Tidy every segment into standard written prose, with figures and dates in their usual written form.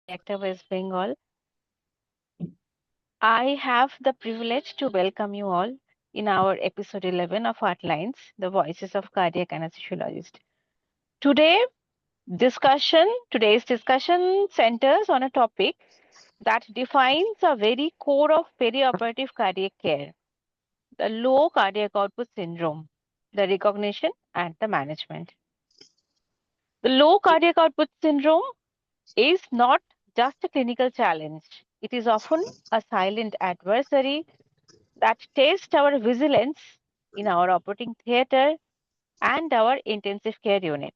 Actor West Bengal. I have the privilege to welcome you all in our episode 11 of Heartlines, the Voices of Cardiac Anesthesiologist. Today's discussion centers on a topic that defines a very core of perioperative cardiac care, the low cardiac output syndrome, the recognition and the management. The low cardiac output syndrome is not just a clinical challenge. It is often a silent adversary that tests our vigilance in our operating theater and our intensive care unit.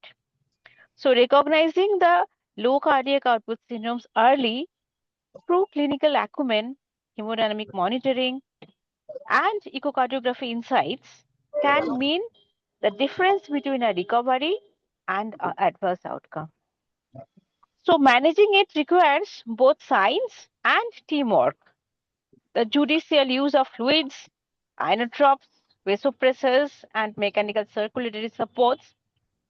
So, recognizing the low cardiac output syndromes early through clinical acumen, hemodynamic monitoring, and echocardiography insights can mean the difference between a recovery and an adverse outcome. So, managing it requires both science and teamwork. The judicial use of fluids, inotropes, vasopressors, and mechanical circulatory supports,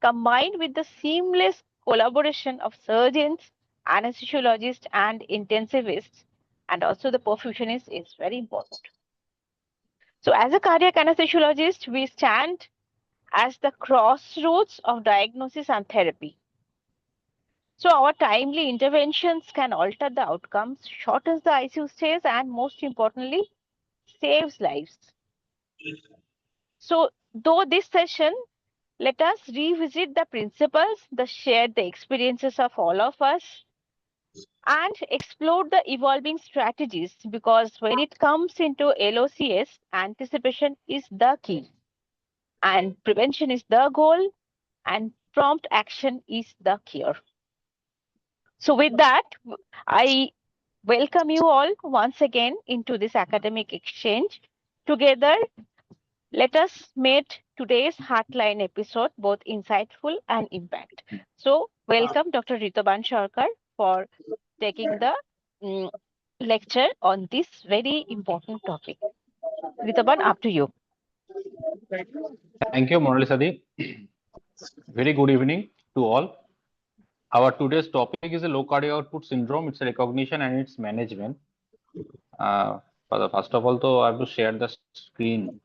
combined with the seamless collaboration of surgeons, anesthesiologists, and intensivists, and also the perfusionists, is very important. So, as a cardiac anesthesiologist, we stand as the crossroads of diagnosis and therapy. So, our timely interventions can alter the outcomes, shortens the ICU stays, and most importantly, saves lives. So, though this session, let us revisit the principles, the experiences of all of us, and explore the evolving strategies because when it comes into LOCS, anticipation is the key, and prevention is the goal, and prompt action is the cure. So, with that, I welcome you all once again into this academic exchange. Together, let us make today's Heartline episode both insightful and impact. So, welcome Dr. Ritaban Sharkar for taking the lecture on this very important topic. Ritaban, up to you. Thank you, Moralisadi. Very good evening to all. Our today's topic is a low cardiac output syndrome, its recognition and its management. First of all, though, I have to share the screen.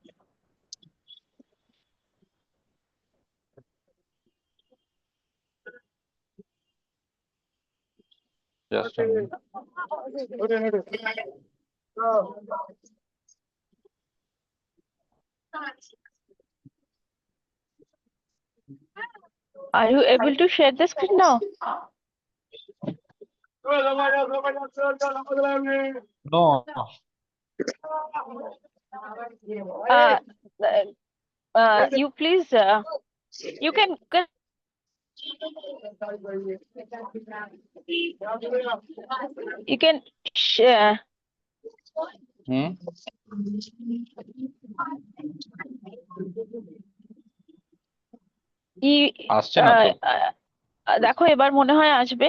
Just a minute. Are you able to share the screen now? No. You please, you can share. আসছে না তো দেখো এবার মনে হয় আসবে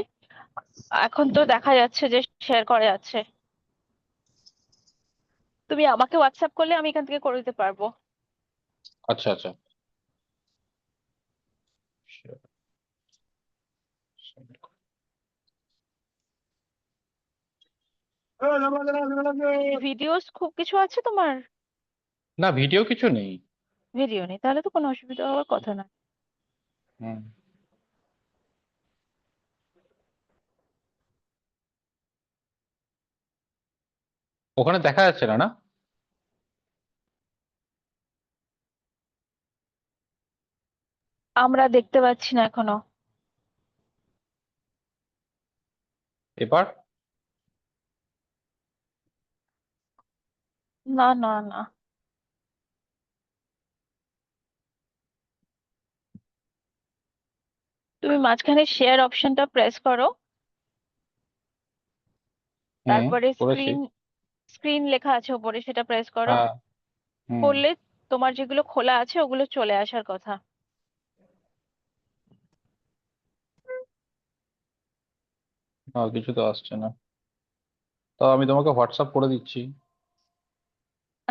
এখন তো দেখা যাচ্ছে যে শেয়ার করা যাচ্ছে তুমি আমাকে হোয়াটসঅ্যাপ করলে আমি এখান থেকে করে দিতে পারবো আচ্ছা আচ্ছা ভিডিওস খুব কিছু আছে তোমার না ভিডিও কিছু নেই ভিডিও নেই তাহলে তো কোনো অসুবিধা হওয়ার কথা না ওখানে দেখা যাচ্ছে না না আমরা দেখতে পাচ্ছি না এখনো এবার না না না তুমি মাঝখানে শেয়ার অপশনটা প্রেস করো তারপরে স্ক্রিন লেখা আছে উপরে সেটা প্রেস করো করলে তোমার যেগুলো খোলা আছে ওগুলো চলে আসার কথা কিছু তো আসছে না তো আমি তোমাকে হোয়াটসঅ্যাপ করে দিচ্ছি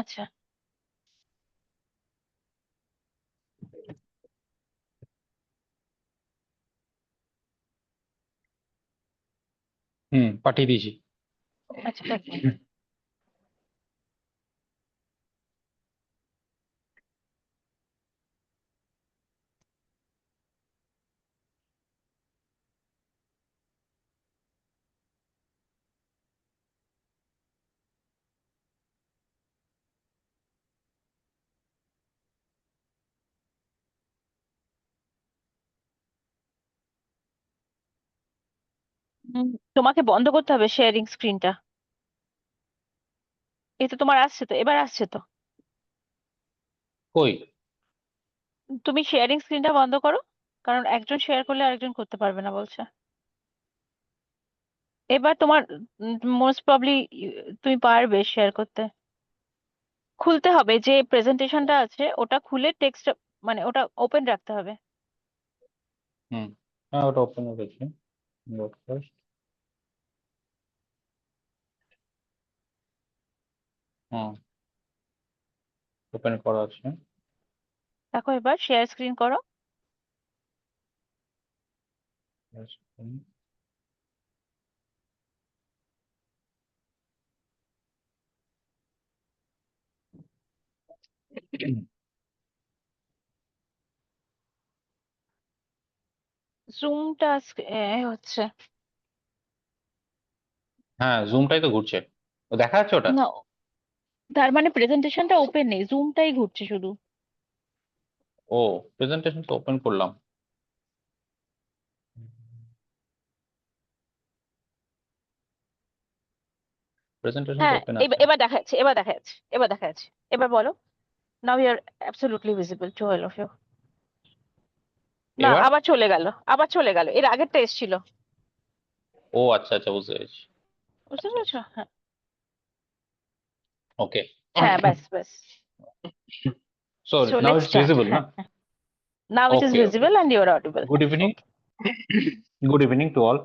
আচ্ছা পাঠিয়ে দিয়েছি। আচ্ছা দেখ। হুম, তোমাকে বন্ধ করতে হবে শেয়ারিং স্ক্রিনটা। এই তো তোমার আসছে, তো এবার আসছে তো। কই? তুমি শেয়ারিং স্ক্রিনটা বন্ধ করো, কারণ একজন শেয়ার করলে আরেকজন করতে পারবে না বলছে। এবার তোমার মোস্ট প্রবলি তুমি পারবে শেয়ার করতে। খুলতে হবে যে প্রেজেন্টেশনটা আছে, ওটা খুলে টেক্সট, মানে ওটা ওপেন রাখতে হবে। হুম, হ্যাঁ ওটা ওপেন হয়েছে। ব্রডকাস্ট। হুম, ওপেন করা আছে। দেখো এবার শেয়ার স্ক্রিন করো। জুমটা হচ্ছে হ্যাঁ, জুমটাই তো ঘুরছে। তো দেখা যাচ্ছে ওটা? না, তার মানে প্রেজেন্টেশনটা ওপেন নেই, জুমটাই ঘুরছে শুধু। ও, প্রেজেন্টেশন তো ওপেন করলাম। প্রেজেন্টেশন তো হ্যাঁ, ওপেন এবার আছে। এবার দেখা যাচ্ছে, এবার দেখা যাচ্ছে, এবার দেখা যাচ্ছে। এবার বলো। Now you are absolutely visible to all of you. না, এবার? আবার চলে গেল, আবার চলে গেল, এর আগেরটা এসেছিল। ও আচ্ছা আচ্ছা, বুঝতে পেরেছি। বুঝতে আচ্ছা পেরেছো? আচ্ছা। হ্যাঁ। ওকে। হ্যাঁ, ব্যাস ব্যাস। So so now let's it's start. Visible না? হ্যাঁ, now it is Okay, okay. Visible and you are audible. Good evening. Good evening to all.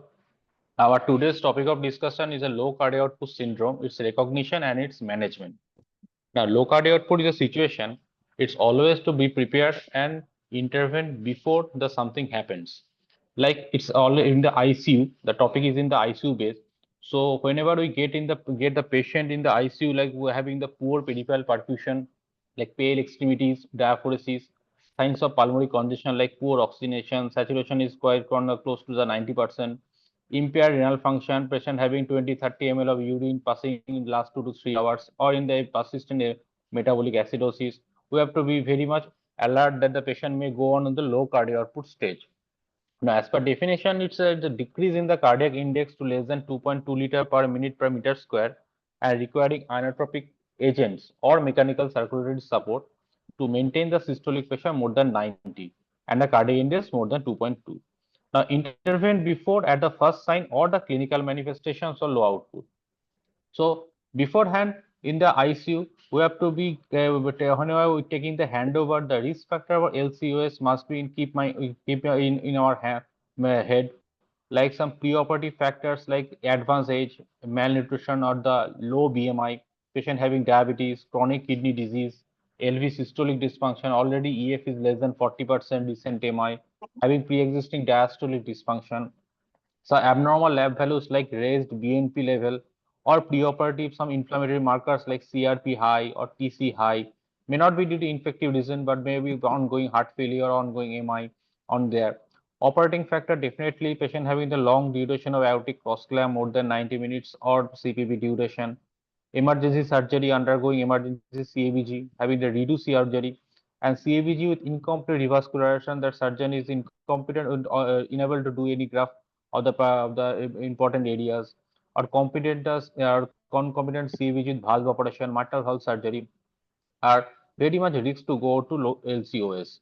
Our today's topic of discussion is a low cardiac output syndrome, its recognition and its management. Now, low cardiac output is a situation. It's always to be prepared and intervene before the something happens. Like it's all in the ICU. The topic is in the ICU base. So whenever we get the patient in the ICU, like we're having the poor peripheral perfusion, like pale extremities, diaphoresis, signs of pulmonary congestion like poor oxygenation, saturation is quite close to the 90%, impaired renal function, patient having 20-30 ml of urine passing in last 2 to 3 hours, or in the persistent metabolic acidosis, we have to be very much alert that the patient may go on the low cardiac output stage. Now, as per definition, it's the decrease in the cardiac index to less than 2.2 liter per minute per meter square and requiring inotropic agents or mechanical circulatory support to maintain the systolic pressure more than 90 and the cardiac index more than 2.2. Now, intervene before at the first sign or the clinical manifestations or low output. So beforehand in the ICU, we have to be whenever we taking the handover, the risk factor of LCOS must be in keep in our head, like some preoperative factors like advanced age, malnutrition, or the low BMI, patient having diabetes, chronic kidney disease, LV systolic dysfunction, already EF is less than 40%, recent MI, having pre-existing diastolic dysfunction, so abnormal lab values like raised BNP level or preoperative some inflammatory markers like CRP high or TC high may not be due to infective reason but may be ongoing heart failure or ongoing MI on there. Operating factor definitely patient having the long duration of aortic cross-clamp more than 90 minutes or CPB duration. Emergency surgery undergoing emergency CABG having the redo surgery and CABG with incomplete revascularization that surgeon is incompetent unable to do any graft of the important areas or competent or concomitant CABG with valve operation, mitral valve surgery are very much risk to go to LCOS.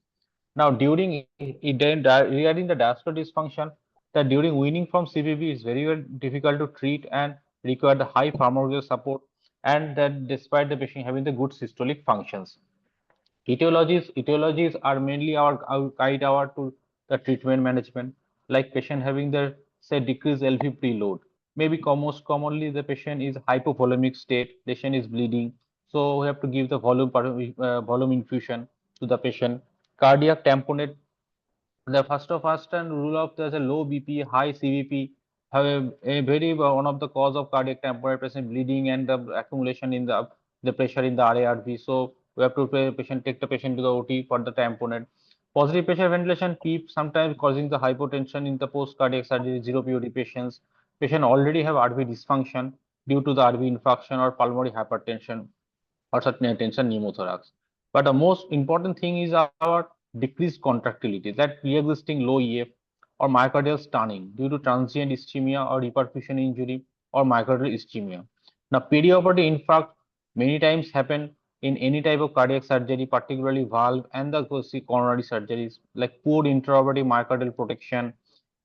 Now, regarding the diastolic dysfunction, that during weaning from CPB is very, very difficult to treat and require the high pharmacological support, and that despite the patient having the good systolic functions. Etiologies are mainly our guide our to the treatment management, like patient having the say decreased LV preload. Maybe most commonly the patient is hypovolemic state, patient is bleeding, so we have to give the volume infusion to the patient. Cardiac tamponade, the first and rule of there's a low BP, high CVP. have a very one of the cause of cardiac tamponade patient bleeding and the accumulation in the pressure in the RARV. So we have to patient take the patient to the OT for the tamponade. Positive pressure ventilation PEEP sometimes causing the hypotension in the post cardiac surgery 0 POD patients. Patient already have RV dysfunction due to the RV infarction or pulmonary hypertension or certain attention pneumothorax. But the most important thing is our decreased contractility, that pre-existing low EF or myocardial stunning due to transient ischemia or reperfusion injury or myocardial ischemia. Now, perioperative infarct many times happen in any type of cardiac surgery, particularly valve and the coronary surgeries, like poor intraoperative myocardial protection,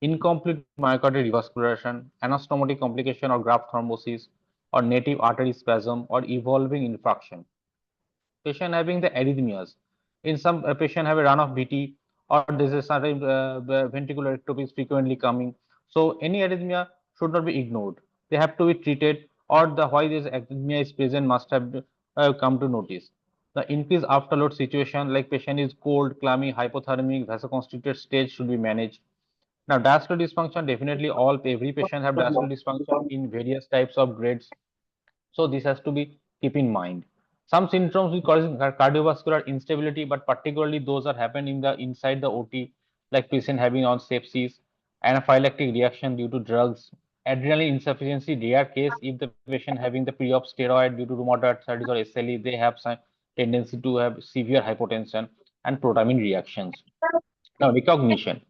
incomplete myocardial revascularization, anastomotic complication or graft thrombosis, or native artery spasm or evolving infarction. Patient having the arrhythmias. In some patient have a run of VT or there is a certain ventricular ectopy is frequently coming. So any arrhythmia should not be ignored. They have to be treated or the why this arrhythmia is present must have come to notice. The increased afterload situation like patient is cold, clammy, hypothermic, vasoconstricted stage should be managed. Now, diastolic dysfunction definitely all every patient have diastolic dysfunction in various types of grades, so this has to be keep in mind. Some syndromes will cause cardiovascular instability, but particularly those are happen in the inside the OT, like patient having on sepsis, anaphylactic reaction due to drugs, adrenal insufficiency. Rare case if the patient having the pre-op steroid due to rheumatoid arthritis or SLE, they have some tendency to have severe hypotension and protamine reactions. Now, recognition.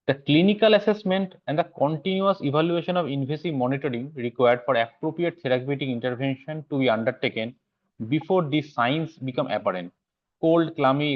The clinical assessment and the continuous evaluation of invasive monitoring required for appropriate therapeutic intervention to be undertaken before these signs become apparent. Cold, clammy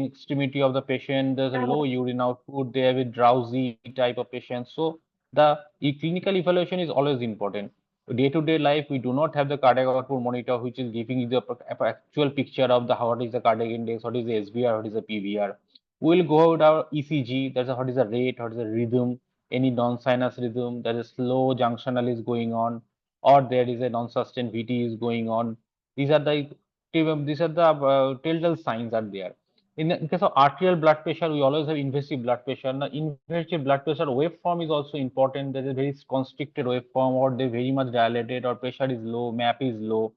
extremity of the patient, there's a low urine output, they have a drowsy type of patient. So the clinical evaluation is always important. Day-to-day life, we do not have the cardiac output monitor, which is giving you the actual picture of the what is the cardiac index, what is the SVR, what is the PVR. We'll go with our ECG. That's what is the rate, what is the rhythm, any non-sinus rhythm, there is slow junctional is going on, or there is a non-sustained VT is going on. These are the telltale signs are there. In case of arterial blood pressure, we always have invasive blood pressure. Now, invasive blood pressure waveform is also important. There is a very constricted waveform, or they very much dilated, or pressure is low, MAP is low.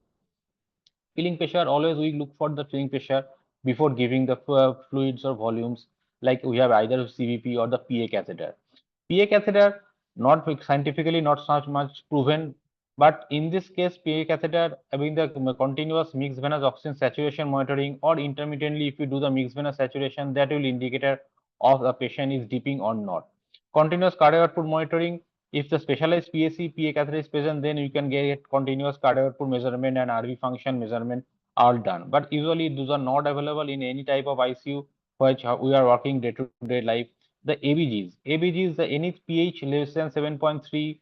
Filling pressure, always we look for the filling pressure before giving the fluids or volumes, like we have either CVP or the PA catheter. PA catheter, not scientifically not such much proven, but in this case, PA catheter having the continuous mixed venous oxygen saturation monitoring, or intermittently if you do the mixed venous saturation, that will indicator of the patient is dipping or not. Continuous cardiac output monitoring, if the specialized PAC, PA catheter is present, then you can get continuous cardiac output measurement and RV function measurement all done. But usually those are not available in any type of ICU which we are working day-to-day life. The ABGs, the any pH less than 7.3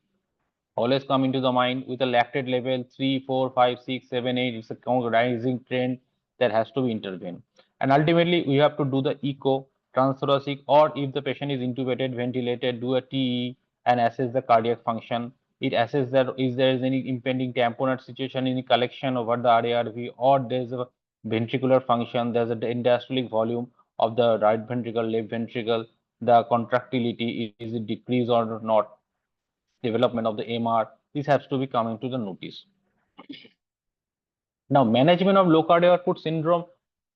always come into the mind with a lactate level 3, 4, 5, 6, 7, 8. It's a rising trend that has to be intervened. And ultimately, we have to do the echo, transthoracic, or if the patient is intubated, ventilated, do a TE and assess the cardiac function. It assesses that is there is any impending tamponade situation, any collection over the RARV, or there's a ventricular function, there's a diastolic volume of the right ventricle, left ventricle, the contractility is it decreased or not, development of the MR, this has to be coming to the notice. Now, management of low cardiac output syndrome.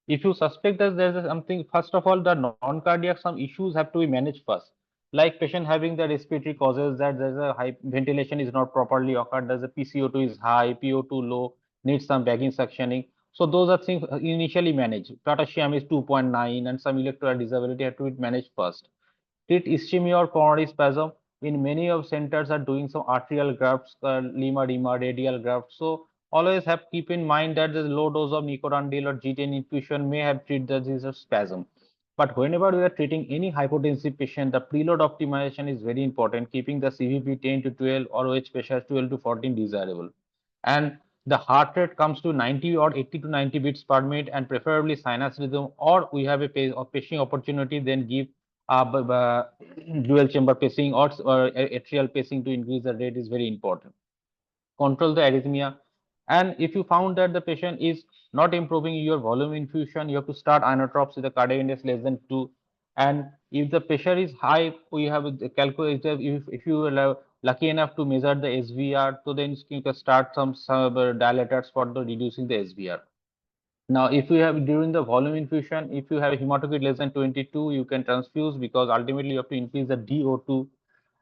If you suspect that there is something, first of all, the non-cardiac some issues have to be managed first. Like patient having the respiratory causes that there's a high ventilation is not properly occurred, there's a PCO2 is high, PO2 low, needs some bagging suctioning. So those are things initially managed. Potassium is 2.9 and some electrolyte disability have to be managed first. Treat ischemia or coronary spasm. In many of centers are doing some arterial grafts, lima edema, radial grafts. So always have keep in mind that the low dose of nicorandil or G10 infusion may have treated the disease of spasm. But whenever we are treating any hypotensive patient, the preload optimization is very important, keeping the CVP 10 to 12 or OH pressure 12 to 14 desirable. And the heart rate comes to 90 or 80 to 90 beats per minute, and preferably sinus rhythm, or we have a pacing opportunity, then give dual chamber pacing or atrial pacing to increase the rate is very important. Control the arrhythmia. And if you found that the patient is not improving your volume infusion, you have to start inotropes with a cardiac index less than 2. And if the pressure is high, we have calculated if you lucky enough to measure the SVR, so then you can start some dilators for the reducing the SVR. Now, if you have during the volume infusion, if you have a hematocrit less than 22, you can transfuse because ultimately you have to increase the DO2.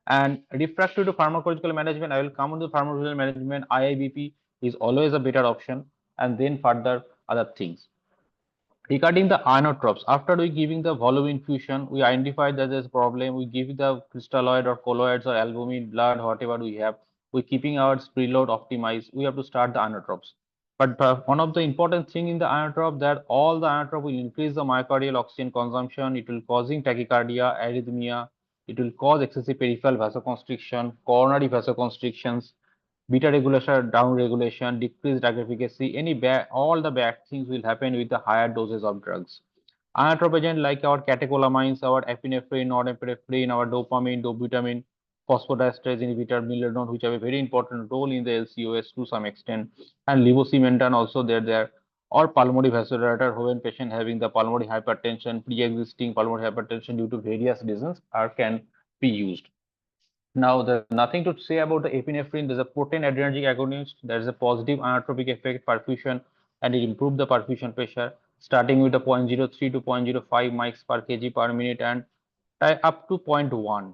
And refractory to pharmacological management, I will come on to pharmacological management. IIBP is always a better option, and then further other things. Regarding the inotropes, after we giving the volume infusion, we identify that there's a problem. We give the crystalloid or colloids or albumin, blood, whatever we have. We keeping our preload optimized. We have to start the inotropes. But one of the important thing in the inotrope that all the inotrope will increase the myocardial oxygen consumption. It will causing tachycardia, arrhythmia. It will cause excessive peripheral vasoconstriction, coronary vasoconstrictions, beta regulation, down regulation, decreased drug efficacy, any bad, all the bad things will happen with the higher doses of drugs. Inotrope like our catecholamines, our epinephrine, norepinephrine, our dopamine, dobutamine, phosphodiesterase inhibitor, milrinone, which have a very important role in the LCOS to some extent, and levosimendan also there, or pulmonary vasodilator when patient having the pulmonary hypertension, pre-existing pulmonary hypertension due to various reasons are can be used. Now, there's nothing to say about the epinephrine. There's a potent adrenergic agonist. There's a positive inotropic effect, perfusion, and it improves the perfusion pressure, starting with the 0.03 to 0.05 mics per kg per minute and up to zero point 0.1.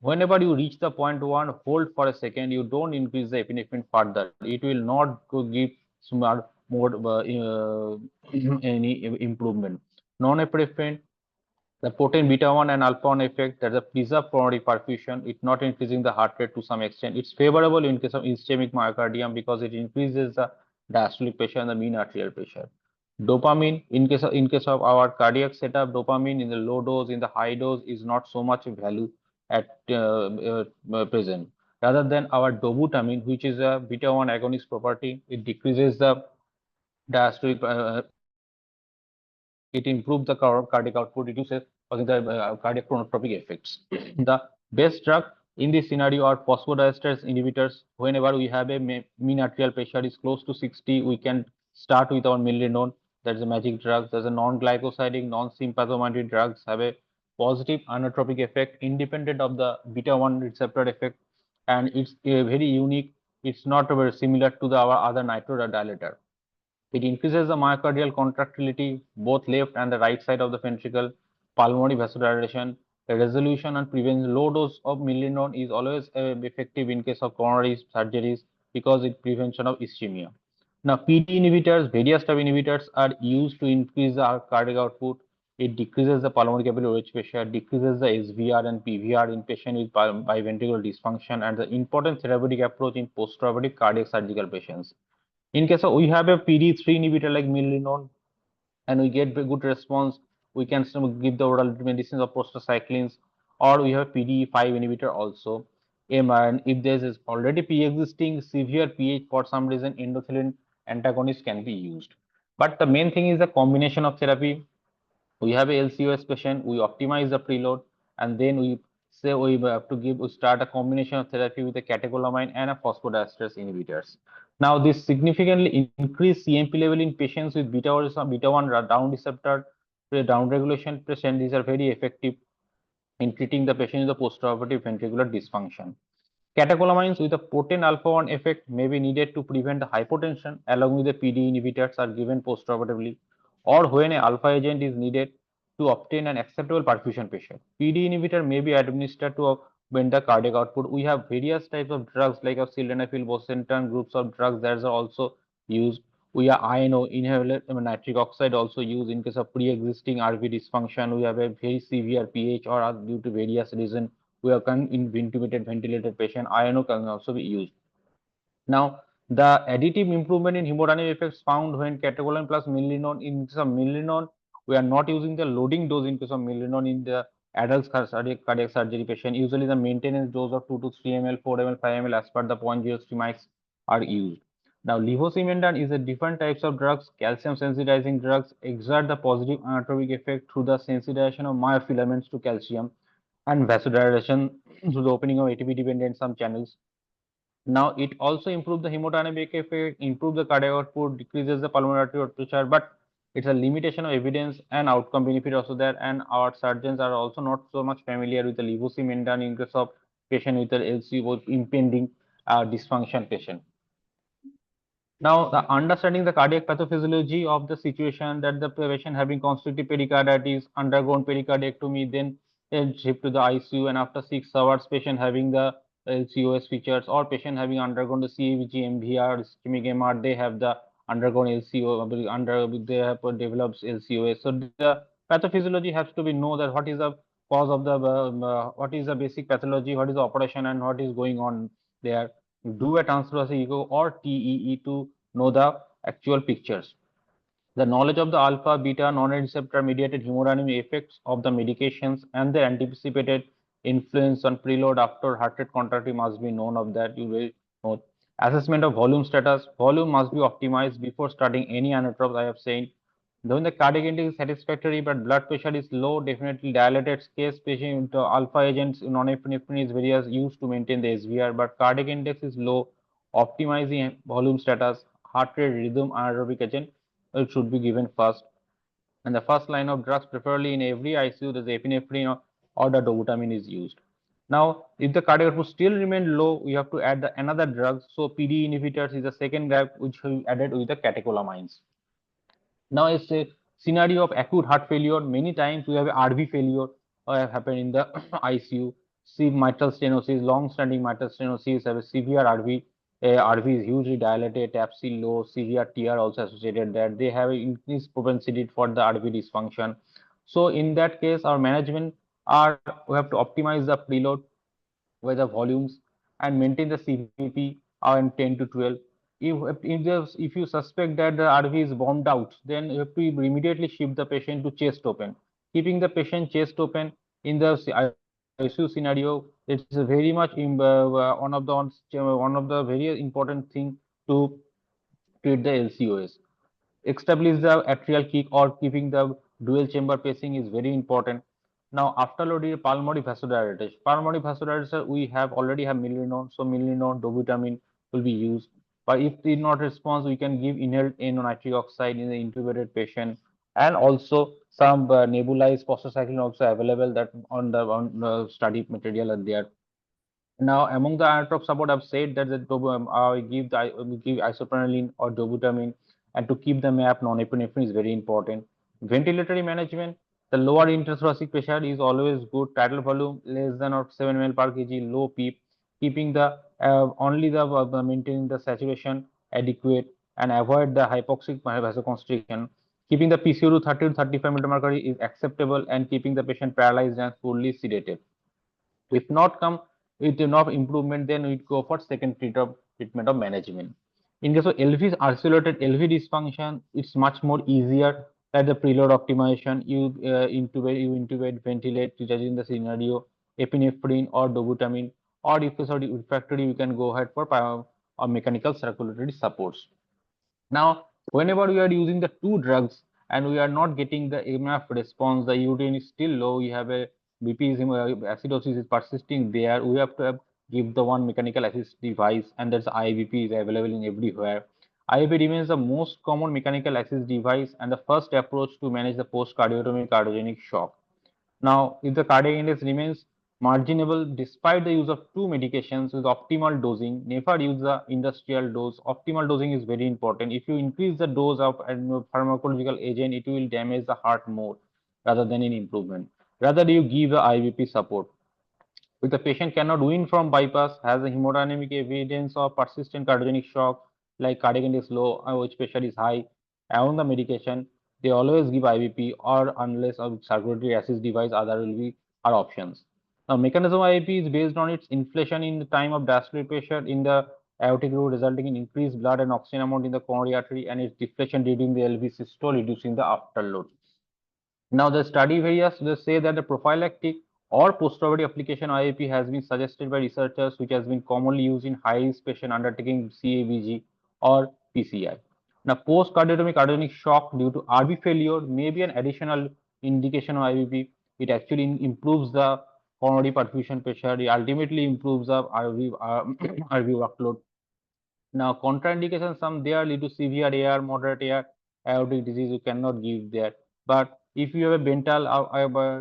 Whenever you reach the 0.1, hold for a second. You don't increase the epinephrine further. It will not go give small more any improvement. Non-epinephrine, the potent beta 1 and alpha 1 effect, that's a preserved coronary perfusion. It's not increasing the heart rate to some extent. It's favorable in case of ischemic myocardium because it increases the diastolic pressure and the mean arterial pressure. Dopamine, in case of our cardiac setup, dopamine in the low dose, in the high dose is not so much value at present. Rather than our dobutamine, which is a beta 1 agonist property, it decreases the diastolic it improves the cardiac output, reduces causing the cardiac chronotropic effects. The best drug in this scenario are phosphodiesterase inhibitors. Whenever we have a mean arterial pressure is close to 60, we can start with our milrinone. That's a magic drug. There's a non-glycosidic, non-sympathomatic drugs have a positive inotropic effect independent of the beta 1 receptor effect, and it's very unique. It's not very similar to our other nitrodilator. It increases the myocardial contractility, both left and the right side of the ventricle, pulmonary vasodilation, the resolution and prevents low dose of milrinone is always effective in case of coronary surgeries because it prevention of ischemia. Now, PD inhibitors, various type inhibitors are used to increase the cardiac output. It decreases the pulmonary capillary wedge pressure, decreases the SVR and PVR in patient with biventricular dysfunction, and the important therapeutic approach in post-operative cardiac surgical patients. In case of we have a PD3 inhibitor like milrinone and we get a good response, we can still give the oral medicines of prostacyclins, or we have PDE5 inhibitor also. And if there is already pre-existing severe PH for some reason, endothelin antagonist can be used. But the main thing is the combination of therapy. We have a LCOS patient, we optimize the preload, and then we say we have to give, we start a combination of therapy with a catecholamine and a phosphodiesterase inhibitors. Now, this significantly increased CMP level in patients with beta 1 down receptor down regulation patient. These are very effective in treating the patient with the postoperative ventricular dysfunction. Catecholamines with a potent alpha 1 effect may be needed to prevent the hypotension along with the PD inhibitors are given postoperatively or when an alpha agent is needed to obtain an acceptable perfusion pressure. PD inhibitor may be administered to augment the cardiac output. We have various types of drugs like a sildenafil, bosentan groups of drugs that are also used. We have INO, inhaled nitric oxide also used in case of pre-existing RV dysfunction. We have a very severe pH or due to various reasons we are in intubated ventilated patient, INO can also be used. Now, the additive improvement in hemodynamic effects found when catecholamine plus milrinone. In case of milrinone, we are not using the loading dose in case of milrinone in the adult cardiac surgery patient. Usually, the maintenance dose of 2 to 3 ml, 4 ml, 5 ml as per the 0.03 mics are used. Now, levosimendan is a different types of drugs, calcium sensitizing drugs exert the positive inotropic effect through the sensitization of myofilaments to calcium and vasodilation through the opening of ATP dependent some channels. Now, it also improves the hemodynamic effect, improves the cardiac output, decreases the pulmonary arterial pressure, but it's a limitation of evidence and outcome benefit also there. And our surgeons are also not so much familiar with the levosimendan in case of patient with an LCO with impending dysfunction patient. Now, the understanding the cardiac pathophysiology of the situation that the patient having constrictive pericarditis, undergone pericardiectomy, then shift to the ICU, and after 6 hours, patient having the LCOS features, or patient having undergone the CABG, MVR, ischemic MR, they have the undergone LCO, they have developed LCOS. So the pathophysiology has to be know that what is the cause of the what is the basic pathology, what is the operation, and what is going on there. Do a transverse echo or TEE to know the actual pictures. The knowledge of the alpha, beta, non-receptor mediated hemodynamic effects of the medications and their anticipated influence on preload after heart rate contractility must be known of that. You will know. Assessment of volume status. Volume must be optimized before starting any anatropes. I have said. Though the cardiac index is satisfactory but blood pressure is low, definitely dilated case patient alpha agents, non-epinephrine is various used to maintain the SVR, but cardiac index is low, optimizing volume status, heart rate, rhythm, anaerobic agent it should be given first. And the first line of drugs, preferably in every ICU, the epinephrine or the dobutamine is used. Now, if the cardiac output still remain low, we have to add another drug. So PD inhibitors is the second drug which we added with the catecholamines. Now it's a scenario of acute heart failure. Many times we have a RV failure have happened in the ICU. See mitral stenosis, long-standing mitral stenosis have a severe RV. RV is hugely dilated, TAPC low, severe TR also associated that they have increased propensity for the RV dysfunction. So in that case, our management are we have to optimize the preload with the volumes and maintain the CVP around 10 to 12. If you suspect that the RV is bombed out, then you have to immediately shift the patient to chest open. Keeping the patient chest open in the ICU scenario, it's very much one of the very important thing to treat the LCOS. Establish the atrial kick or keeping the dual chamber pacing is very important. Now, after loading pulmonary vasodilators, we have already have milrinone, so milrinone, dobutamine will be used. But if it not response, we can give inhaled nitric oxide in the intubated patient, and also some nebulized prostacyclin also available that on the study material are there. Now, among the inotrope support, I've said that we give isopranoline or dobutamine, and to keep the map, non-epinephrine is very important. Ventilatory management, the lower intrathoracic pressure is always good. Tidal volume less than or 7 ml per kg, low PEEP, keeping the only the maintaining the saturation adequate and avoid the hypoxic vasoconstriction. Keeping the PCO to 30 to 35 mmHg is acceptable, and keeping the patient paralyzed and fully sedated. If not come with enough improvement, then we go for second treatment of management. In case of LV isolated LV dysfunction, it's much more easier that the preload optimization. You intubate, ventilate, judging the scenario, epinephrine or dobutamine, or if it's already refractory, you can go ahead for or mechanical circulatory supports. Now, whenever we are using the two drugs and we are not getting the enough response, the urine is still low, you have a BP is, acidosis is persisting there, we have to give the one mechanical assist device, and that's IVP is available in everywhere. IVP remains the most common mechanical assist device and the first approach to manage the post-cardiotomy cardiogenic shock. Now, if the cardiac index remains marginable despite the use of two medications with optimal dosing, never use the industrial dose. Optimal dosing is very important. If you increase the dose of a pharmacological agent, it will damage the heart more rather than in improvement. Rather, you give the IVP support. If the patient cannot win from bypass, has a hemodynamic evidence of persistent cardiogenic shock, like cardiac index low, which pressure is high, on the medication, they always give IVP or unless a circulatory assist device, other will be our options. Now, mechanism of IVP is based on its inflation in the time of diastolic pressure in the aortic root, resulting in increased blood and oxygen amount in the coronary artery, and its deflation during the LV systole, reducing the afterload. Now, the study various they say that the prophylactic or post-operative application IAP has been suggested by researchers, which has been commonly used in high-risk patient undertaking CABG or PCI. Now, post-cardiotomy cardiogenic shock due to RV failure may be an additional indication of IVP. It actually improves the coronary perfusion pressure. It ultimately improves the RV, RV workload. Now, contraindications, some there lead to severe AR, moderate AR, aortic disease, you cannot give there. But if you have a dental,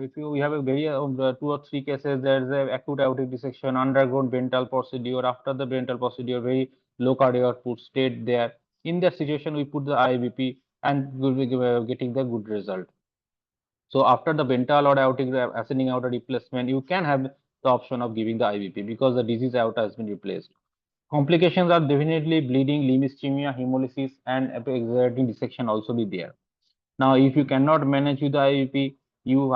if you have a very 2 or 3 cases, there is a acute aortic dissection, undergone dental procedure. After the dental procedure, very low cardiac output stayed there. In that situation, we put the IVP and will be getting the good result. So after the dental or aortic ascending aorta replacement, you can have the option of giving the IVP because the disease aorta has been replaced. Complications are definitely bleeding, limb ischemia, hemolysis, and exerting dissection also be there. Now, if you cannot manage with the IVP, you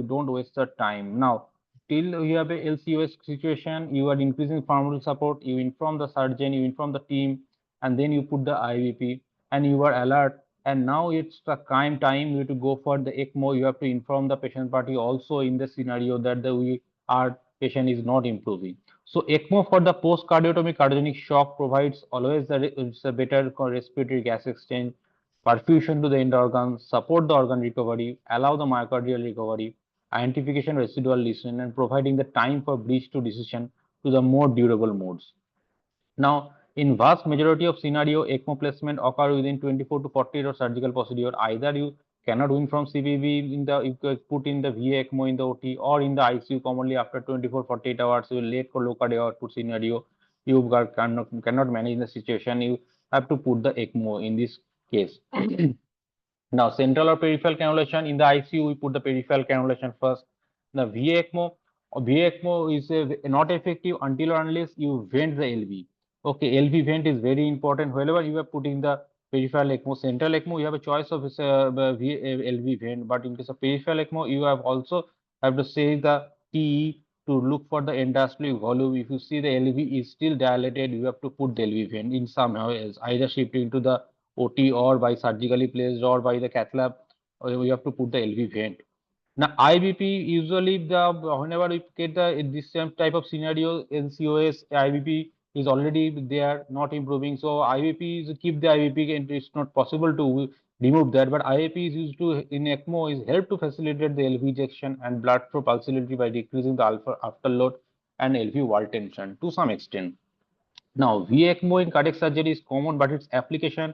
don't waste the time. Now, till you have a LCOS situation, you are increasing pharmaceutical support. You inform the surgeon, you inform the team, and then you put the IVP, and you are alert. And now it's the crime time. You have to go for the ECMO. You have to inform the patient party also in the scenario that our patient is not improving. So ECMO for the post cardiotomy cardiogenic shock provides always it's a better respiratory gas exchange, perfusion to the end organs, support the organ recovery, allow the myocardial recovery, identification residual lesion, and providing the time for bridge to decision to the more durable modes. Now, in vast majority of scenario, ECMO placement occur within 24 to 48 hours surgical procedure. Either you cannot win from CVV in the you could put in the VA ECMO in the OT or in the ICU commonly after 24 48 hours. You will late for low cardiac output scenario. Cannot manage the situation. You have to put the ECMO in this case. Now, central or peripheral cannulation in the ICU, we put the peripheral cannulation first. The VA ECMO is not effective until or unless you vent the LV. Okay, LV vent is very important. Whenever you are putting the peripheral ECMO, central ECMO, you have a choice of LV vent, but in case of peripheral ECMO, you have also have to say the TE to look for the endoscopic volume. If you see the LV is still dilated, you have to put the LV vent in somehow else, either shifting to the OT or by surgically placed or by the cath lab, we have to put the LV vent. Now IBP usually whenever we get this same type of scenario LCOS IBP is already there not improving. So IBP is keep the IBP and it's not possible to remove that. But IBP is used to in ECMO is help to facilitate the LV ejection and blood flow pulsatility by decreasing the alpha afterload and LV wall tension to some extent. Now, VECMO in cardiac surgery is common, but its application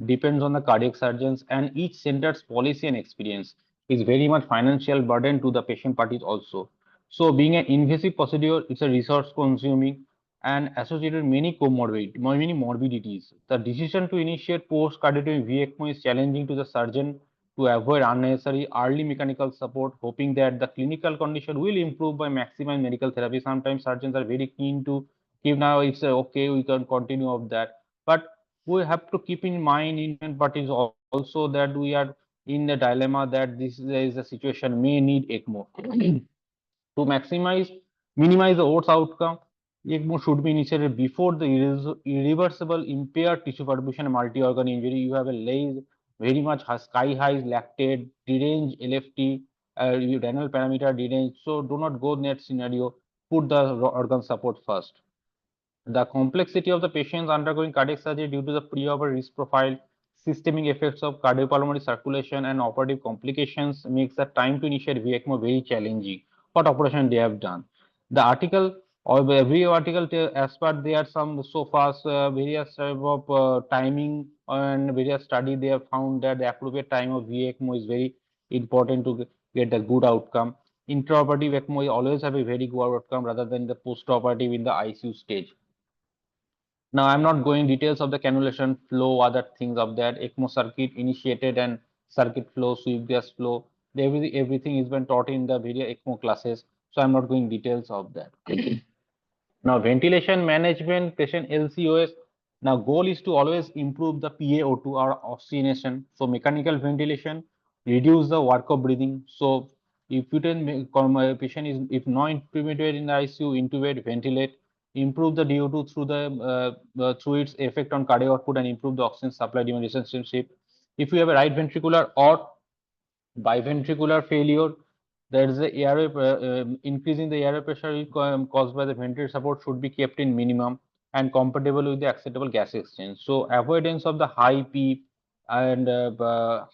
depends on the cardiac surgeons and each center's policy and experience is very much financial burden to the patient parties also. So, being an invasive procedure, it's a resource consuming and associated many morbidities. The decision to initiate post-cardiac VECMO is challenging to the surgeon to avoid unnecessary early mechanical support, hoping that the clinical condition will improve by maximum medical therapy. Sometimes surgeons are very keen to if now it's okay we can continue of that, but we have to keep in mind Indian parties also that we are in the dilemma that this is a situation may need ECMO to maximize minimize the odds outcome. ECMO should be initiated before the irreversible impaired tissue perfusion and multi-organ injury. You have a lays very much sky high lactate derange LFT, renal parameter derange, so do not go in that scenario. Put the organ support first. The complexity of the patients undergoing cardiac surgery due to the pre-operative risk profile, systemic effects of cardiopulmonary circulation, and operative complications makes the time to initiate VECMO very challenging. What operation they have done? The article or every article as per there are some so far various type of timing and various study they have found that the appropriate time of VECMO is very important to get a good outcome. Intraoperative ECMO always have a very good outcome rather than the postoperative in the ICU stage. Now, I'm not going details of the cannulation flow, other things of that, ECMO circuit initiated and circuit flow, sweep gas flow. Everything is been taught in the various ECMO classes. So I'm not going details of that. Now, ventilation management, patient LCOS. Now, goal is to always improve the PaO2 or oxygenation. So, mechanical ventilation, reduce the work of breathing. So, if you can, patient is if not intubated in the ICU, intubate, ventilate, improve the DO2 through through its effect on cardiac output and improve the oxygen supply demand relationship. If you have a right ventricular or biventricular failure, there is a airway increase in the airway pressure caused by the ventilator support should be kept in minimum and compatible with the acceptable gas exchange. So avoidance of the high P and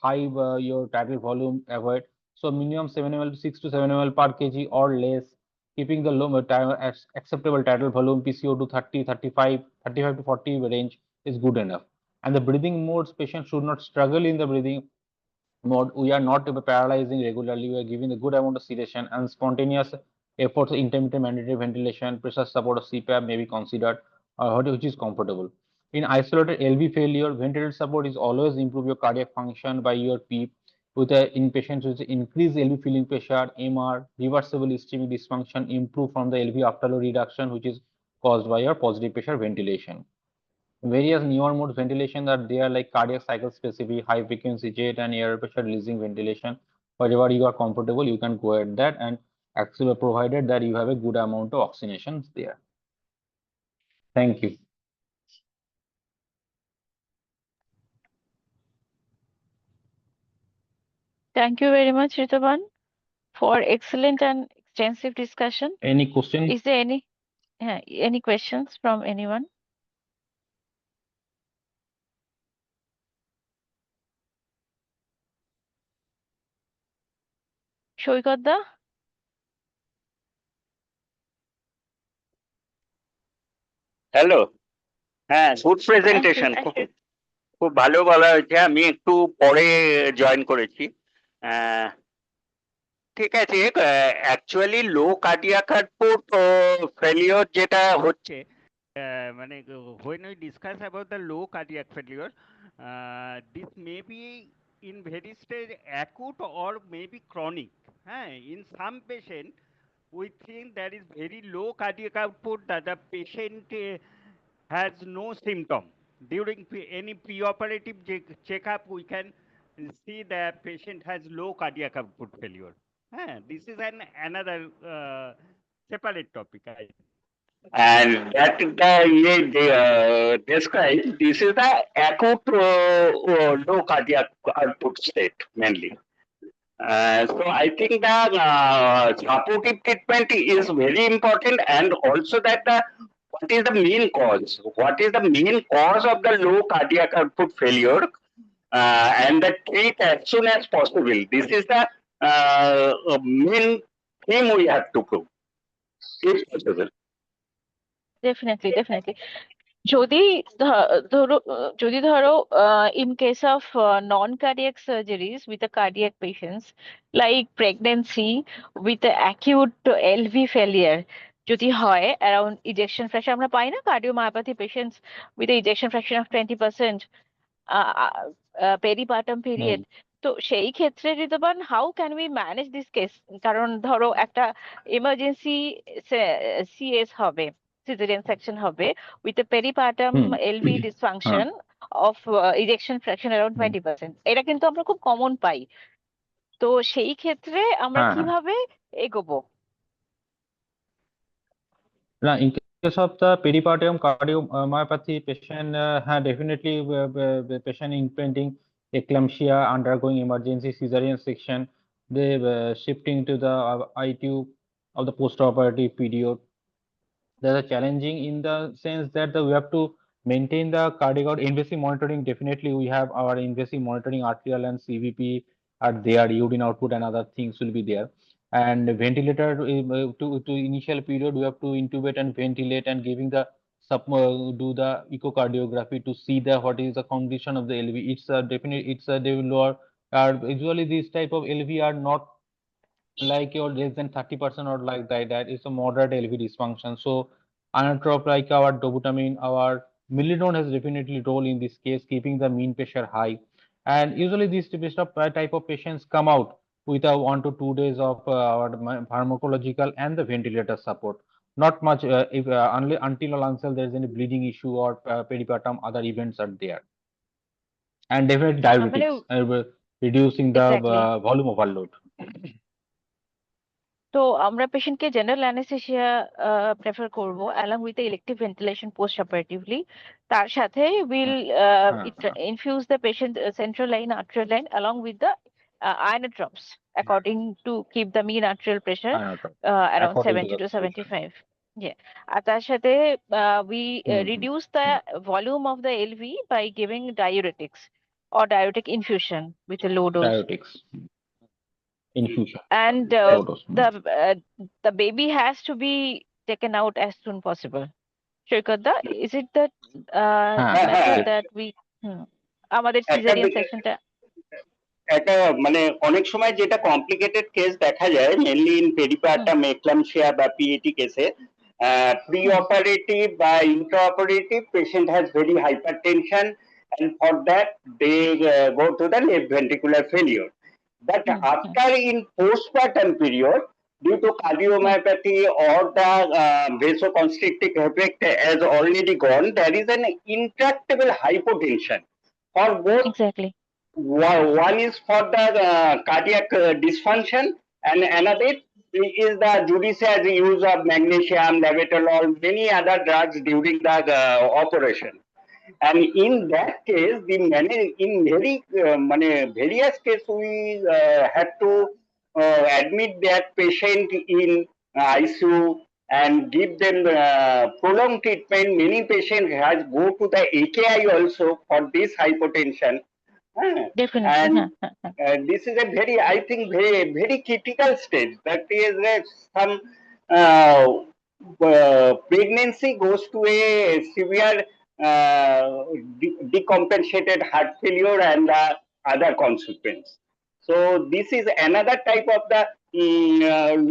high your tidal volume avoid. So minimum 7 ml, 6 to 7 ml per kg or less. Keeping the low acceptable tidal volume PCO to 30, 35, 35 to 40 range is good enough. And the breathing modes, patient should not struggle in the breathing mode, we are not paralyzing regularly. We are giving a good amount of sedation and spontaneous efforts, intermittent mandatory ventilation, pressure support of CPAP may be considered, which is comfortable. In isolated LV failure, ventilator support is always improve your cardiac function by your PEEP with in patients with increased LV filling pressure, MR, reversible ischemic dysfunction improve from the LV afterload reduction, which is caused by your positive pressure ventilation. Various newer mode ventilation are there like cardiac cycle specific, high frequency jet and air pressure releasing ventilation. Whatever you are comfortable, you can go at that and actually provided that you have a good amount of oxygenation there. Thank you. Thank you very much, Ritaban, for excellent and extensive discussion. Any question? Is there any questions from anyone? Saikat da? Hello, হ্যাঁ, good হ্যাঁ, presentation, খুব ভালো বলা হয়েছে। আমি একটু পরে join করেছি। ঠিক আছে, অ্যাকচুয়ালি লো কার্ডিয়াক আউটপুট ফেলিওর যেটা হচ্ছে, মানে when we discuss about the low cardiac failure, this may be in very stage acute or maybe chronic. In some patient we think there is very low cardiac output, that the patient has no symptom. During any preoperative checkup, we can see the patient has low cardiac output failure. This is another separate topic. And that described, this is the acute low cardiac output state mainly. So I think the supportive treatment is very important, and also that what is the main cause? What is the main cause of the low cardiac output failure? And the treat as soon as possible. This is the main theme we have to prove, if possible. Definitely. যদি ধরো in case of non-cardiac surgeries with the cardiac patients like pregnancy with the acute LV failure যদি হয় around ejection fraction, আমরা পাই না cardiomyopathy patients with a ejection fraction of 20% peripartum period, তো সেই ক্ষেত্রে Ritoban how can we manage this case? কারণ ধরো একটা এমার্জেন্সি সিএস হবে, সিজারিয়ান সেকশন হবে with a peripartum LV dysfunction of ejection fraction around 20%, এটা কিন্তু আমরা খুব কমন পাই। তো সেই ক্ষেত্রে আমরা কিভাবে এগোবো? Now, in case of the peripartum cardiomyopathy patient, definitely the patient impending eclampsia, undergoing emergency cesarean section, they shifting to the ITU of the post-operative period. They are challenging in the sense that we have to maintain the cardiac invasive monitoring. Definitely, we have our invasive monitoring, arterial and CVP are there, urine output and other things will be there. And ventilator to initial period, we have to intubate and ventilate and giving the do the echocardiography to see the what is the condition of the LV. It's a definitely it's a they lower. Usually these type of LV are not like your less than 30% or like that is a moderate LV dysfunction. So inotrope like our dobutamine, our milidone has definitely role in this case, keeping the mean pressure high. And usually these type of patients come out with a 1 to 2 days of our pharmacological and the ventilator support. Not much if only until or until there is any bleeding issue or peripartum other events are there. And definitely diuretics, reducing the volume overload. তো আমরা পেশেন্টকে general anaesthesia prefer করব along with the elective ventilation post operatively, তার সাথে we'll infuse the patient central line arterial line along with the inotropes according to keep the mean arterial pressure around 70 to 75. Yeah, আর তার সাথে we reduce the volume of the LV by giving diuretics or diuretic infusion with a low dose. Diuretics infusion. And the baby has to be taken out as soon possible. Shoykatda, is it that method that we আমাদের cesarean sectionটা একটা মানে অনেক সময় যেটা complicated case দেখা যায় mainly in peripartum eclampsia বা PAT কেসে প্রি অপারেটিভ বা Intra operative patient has very hypertension and for that they go to the left ventricular failure. But after in postpartum period, due to cardiomyopathy or the vasoconstrictive effect has already gone, there is an intractable hypotension for both. Exactly. One is for the cardiac dysfunction, and another is the judicious use of magnesium, labetalol, many other drugs during the operation. And in that case, in very various cases, we had to admit that patient in ICU and give them prolonged treatment. Many patients has go to the AKI also for this hypotension. Definitely. And this is a very, I think, very critical stage. That is some uh, pregnancy goes to a severe decompensated heart failure and other consequence. So this is another type of the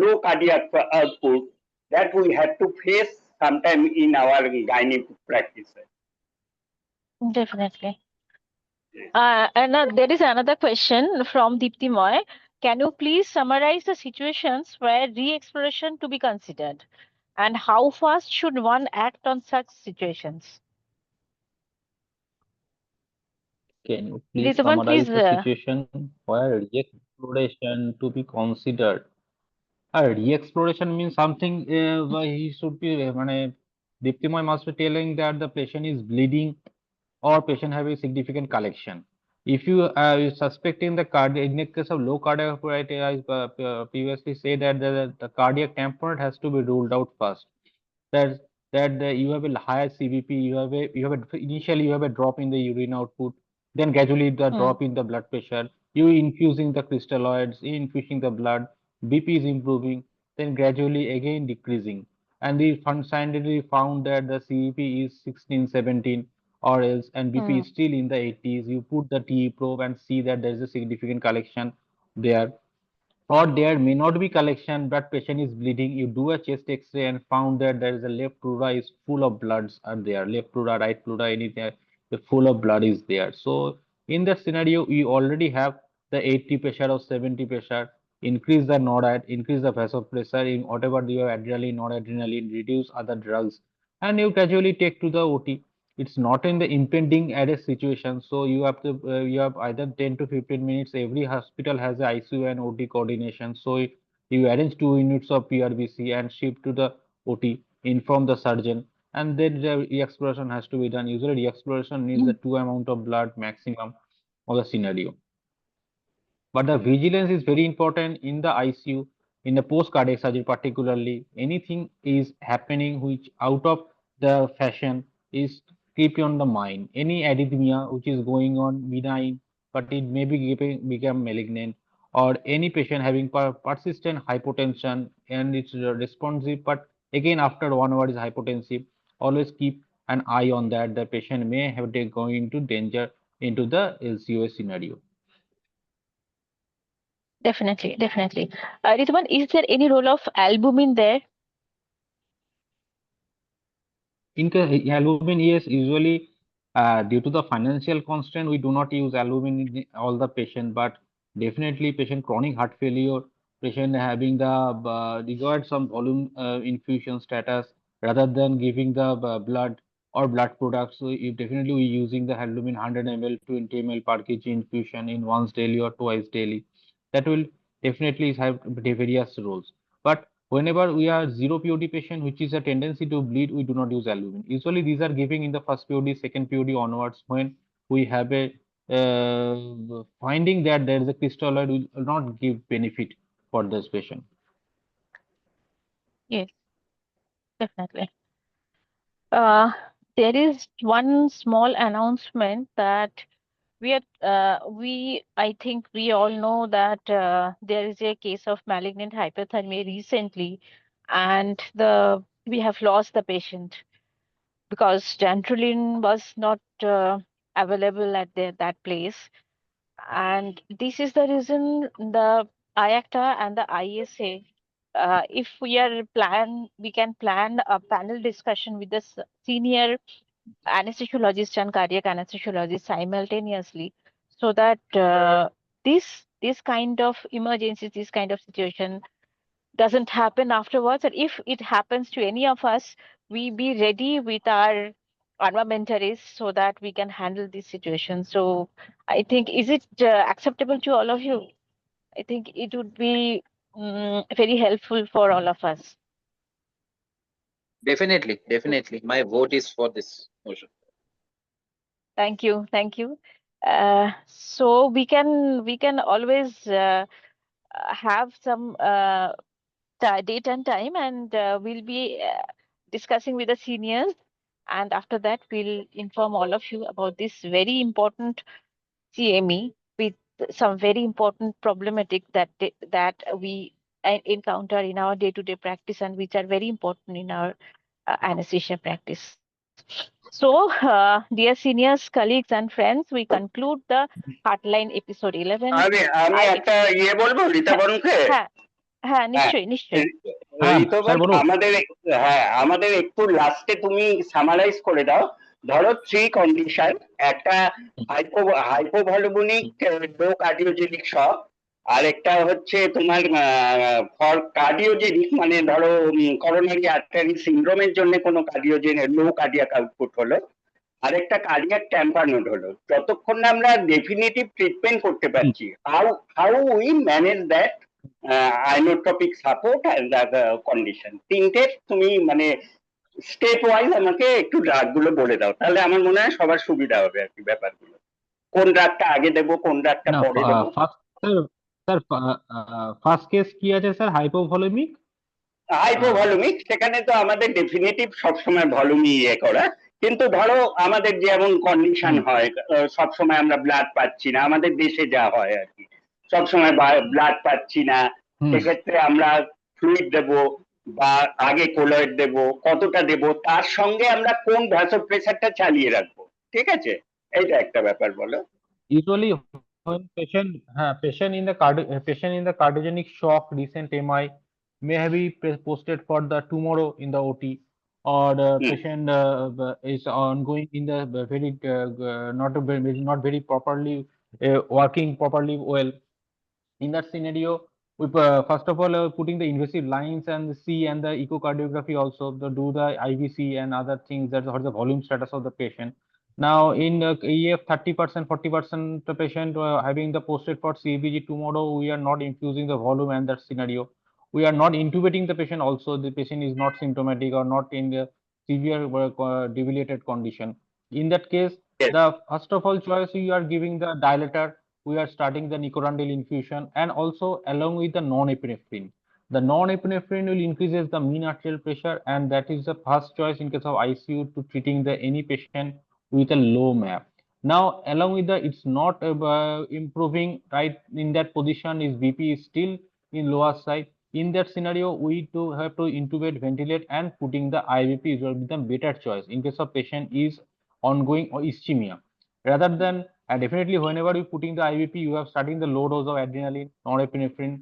low cardiac output that we have to face sometime in our gynae practice. Definitely. And there is another question from Deepti Moy. Can you please summarize the situations where re-exploration to be considered, and how fast should one act on such situations? Can you please Rituban, please. summarize the situation where re-exploration to be considered? Re-exploration means something why he should be Diptimoy must be telling that the patient is bleeding or patient having significant collection. If you are suspecting the cardiac, in the case of low cardiac variety, I previously said that the cardiac tamponade has to be ruled out first. That you have a higher CVP, initially you have a drop in the urine output, then gradually the Hmm. drop in the blood pressure. You infusing the crystalloids, infusing the blood, BP is improving, then gradually again decreasing. And the fund scientifically found that the CVP is 16, 17 or else, and BP Hmm. is still in the 80s. You put the TE probe and see that there is a significant collection there, or there may not be collection but patient is bleeding. You do a chest x-ray and found that there is a left pleura is full of bloods are there, left pleura, right pleura, anything, the full of blood is there. So in that scenario you already have the 80 pressure or 70 pressure. Increase the NODAD, increase the vasopressor in whatever your adrenaline, noradrenaline, reduce other drugs, and you gradually take to the OT. It's not in the impending arrest situation, so you have to you have either 10 to 15 minutes. Every hospital has a ICU and OT coordination, so you arrange 2 units of PRBC and shift to the OT, inform the surgeon, and then the re-exploration has to be done. Usually re-exploration needs the two amount of blood maximum of the scenario. But the vigilance is very important in the ICU, in the post cardiac surgery, particularly. Anything is happening which out of the fashion is keep on the mind. Any arrhythmia which is going on benign, but it may be become malignant, or any patient having persistent hypotension and it's responsive, but again after 1 hour is hypotensive. Always keep an eye on that. The patient may have to go into danger into the LCOS scenario. Definitely, definitely. Rituban, is there any role of albumin there? Albumin, yes, usually due to the financial constraint, we do not use albumin in all the patient, but definitely patient chronic heart failure, patient having the required some volume infusion status rather than giving the blood or blood products. So if definitely we using the albumin 100 ml, 20 ml per kg infusion in once daily or twice daily. That will definitely have various roles. But whenever we are zero POD patient, which is a tendency to bleed, we do not use albumin. Usually these are giving in the first POD, second POD onwards when we have a finding that there is a crystalloid will not give benefit for this patient. Yes, definitely. Uh, there is one small announcement that I think we all know that there is a case of malignant hyperthermia recently, and we have lost the patient because dantrolene was not available at that place. And this is the reason the IACTA and the ISA, if we can plan a panel discussion with the senior anesthesiologist and cardiac anesthesiologist simultaneously, so that this kind of emergencies, this kind of situation doesn't happen afterwards. And if it happens to any of us, we be ready with our armamentaries so that we can handle this situation. So I think, is it acceptable to all of you? I think it would be very helpful for all of us. Definitely, definitely. My vote is for this motion. Thank you, thank you. So we can always have some date and time, and we'll be discussing with the seniors, and after that we'll inform all of you about this very important CME with some very important problematic that we encounter in our day-to-day practice, and which are very important in our anesthesia practice. So, dear seniors, colleagues, and friends, we conclude the Heartline episode 11. আমি আমি I একটা বলবো রীতা হ্যাঁ বরুণকে। হ্যাঁ হ্যাঁ, হ্যাঁ, নিশ্চয়ই নিশ্চয়ই। হ্যাঁ স্যার ঋতবন, বলুন। আমাদের একটু লাস্টে তুমি সামারাইজ করে দাও। ধরো 3 কন্ডিশন, একটা হাইপোভলিউমিক লো কার্ডিওজেনিক শক, আর একটা হচ্ছে তোমার ফর কার্ডিওজেনিক, মানে ধরো করোনারি আর্টারি সিনড্রোমের জন্য কোনো লো কার্ডিয়াক আউটপুট হলো, আরেকটা কার্ডিয়াক ট্যাম্পানোড হলো। যতক্ষণ না আমরা ডেফিনিটিভ ট্রিটমেন্ট করতে পারছি, how how we manage that inotropic support and condition, তিনটে তুমি মানে স্টেপ ওয়াইজ আমাকে একটু ড্রাগ গুলো বলে দাও, তাহলে আমার মনে হয় সবার সুবিধা হবে আর কি ব্যাপারগুলো, কোন ড্রাগটা আগে দেবো কোন ড্রাগটা না পরে দেবো। ফার্স্ট স্যার ফার্স্ট কেস কি আছে স্যার? হাইপোভলিমিক। হাইপোভলিউমিক, সেখানে তো আমাদের ডেফিনেটিভ সবসময় ভলিউমই করা, কিন্তু ধরো আমাদের যেমন কন্ডিশন হয়, সবসময় আমরা ব্লাড পাচ্ছি না, আমাদের দেশে যা হয় আর কি, সবসময় ব্লাড পাচ্ছি না, সেক্ষেত্রে আমরা ফ্লুইড দেব বা আগে কোলয়েড দেব, কতটা দেব, তার সঙ্গে আমরা কোন ভ্যাসো প্রেসারটা চালিয়ে রাখবো, ঠিক আছে, এইটা একটা ব্যাপার বলো। Usually when patient in the cardiogenic shock, recent MI may have been posted for the tomorrow in the OT, or the patient is ongoing in the very not very properly working properly well. In that scenario, we first of all putting the invasive lines and the C and the echocardiography also, the do the IVC and other things, that what is the volume status of the patient. Now in EF 30%, 40% the patient having the posted for CBG tomorrow, we are not infusing the volume, and that scenario we are not intubating the patient also. The patient is not symptomatic or not in the severe debilitated condition. In that case, Yes. the first of all choice, you are giving the dilator, we are starting the nicorandil infusion, and also along with the non-epinephrine. The non-epinephrine will increases the mean arterial pressure, and that is the first choice in case of ICU to treating the any patient with a low MAP. Now, along with the, it's not improving, right? In that position, is BP is still in lower side. In that scenario, we to have to intubate, ventilate, and putting the IVP will be the better choice in case of patient is ongoing or ischemia, rather than definitely whenever you putting the IVP, you have starting the low dose of adrenaline, norepinephrine.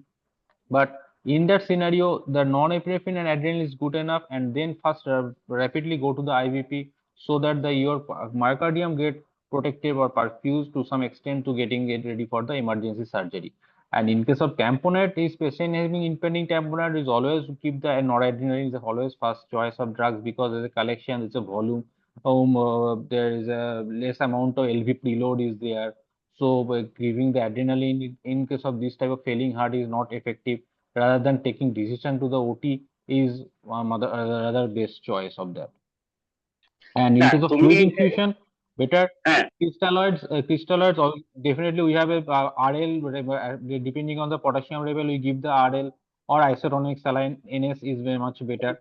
But in that scenario, the non-epinephrine and adrenaline is good enough, and then first rapidly go to the IVP so that the your myocardium get protective or perfused to some extent to getting it ready for the emergency surgery. And in case of tamponade, is patient having impending tamponade, is always keep the noradrenaline is always first choice of drugs, because there's a collection, there's a volume, there is a less amount of LV preload is there. So by giving the adrenaline in case of this type of failing heart is not effective. Rather than taking decision to the OT is rather best choice of that. And in না case of তুমি fluid infusion, better হ্যাঁ crystalloids. Crystalloids definitely we have a RL depending on the potassium level. We give the RL or isotonic saline. NS is very much better,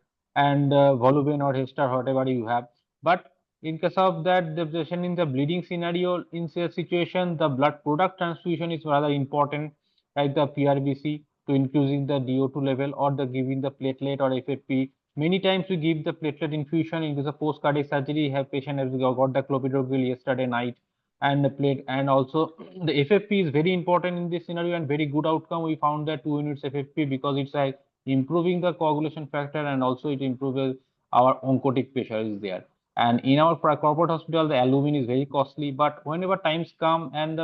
and Voluben or Hestar, whatever you have. But in case of that, the patient in the bleeding scenario, in such situation, the blood product transfusion is rather important, like the PRBC to increasing the DO2 level, or the giving the platelet or FFP. Many times we give the platelet infusion in case of post cardiac surgery. Have patient has got the clopidogrel yesterday night, and played, and also the FFP is very important in this scenario and very good outcome. We found that 2 units FFP because it's like improving the coagulation factor and also it improves our oncotic pressure is there. And in our corporate hospital, the albumin is very costly, but whenever times come and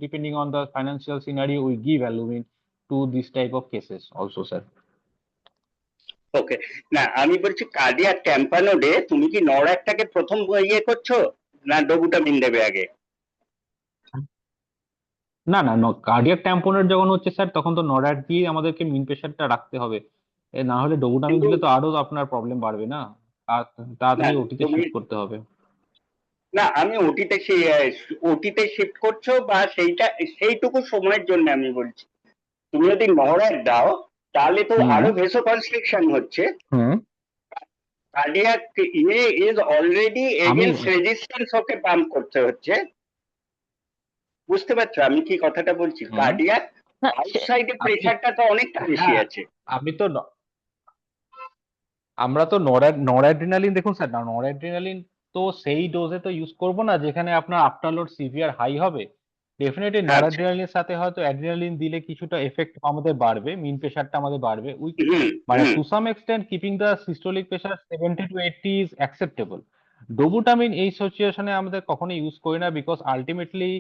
depending on the financial scenario, we give albumin to this type of cases also, sir. ওকে, না আমি বলছি cardiac ট্যাম্পানোডে তুমি কি নরঅ্যাকটাকে প্রথম ইয়ে করছো না ডোবুটামিন দেবে আগে? না না, কার্ডিয়াক ট্যাম্পোনেট যখন হচ্ছে স্যার তখন তো নরঅ্যাড দিয়ে আমাদেরকে মিন প্রেশারটা রাখতে হবে, না হলে ডোবুটামিন দিলে তো আরো আপনার প্রবলেম বাড়বে না, আর তাড়াতাড়ি না ওটিতে তুমি শিফট করতে হবে। না আমি ওটিতে শিফট করছো বা সেইটুকু সময়ের জন্য আমি বলছি। তুমি যদি নরঅ্যাক দাও তাহলে তো আরো ভেসো কনস্ট্রিকশন হচ্ছে। Cardiac is already against resistance okay pump করতে হচ্ছে। বুঝতে পারছো আমি কি কথাটা বলছি? কার্ডিয়াক আউটসাইডে প্রেসারটা তো অনেকটা বেশি আছে। আমি তো আমরা তো নরঅ্যাড্রিনালিন, দেখুন স্যার, নরঅ্যাড্রিনালিন তো সেই ডোজে তো ইউজ করব না যেখানে আপনার আফটারলোড সিভিয়ার হাই হবে। ডেফিনেটলি নরঅ্যাড্রিনালিনের সাথে হয়তো অ্যাড্রিনালিন দিলে কিছুটা এফেক্ট আমাদের বাড়বে, মিন প্রেশারটা আমাদের বাড়বে, মানে to some extent keeping the systolic pressure 70 to 80 is acceptable. Dobutamine এই সিচুয়েশনে আমাদের কখনো ইউজ করি না because ultimately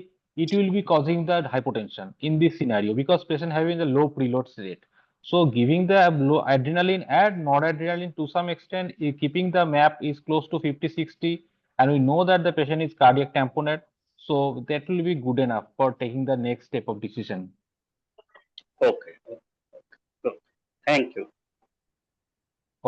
it will be causing the hypotension in this scenario because patient having a low preload rate. So giving the low adrenaline and noradrenaline to some extent, keeping the map is close to 50-60, and we know that the patient is cardiac tamponade, so that will be good enough for taking the next step of decision. Okay, thank you.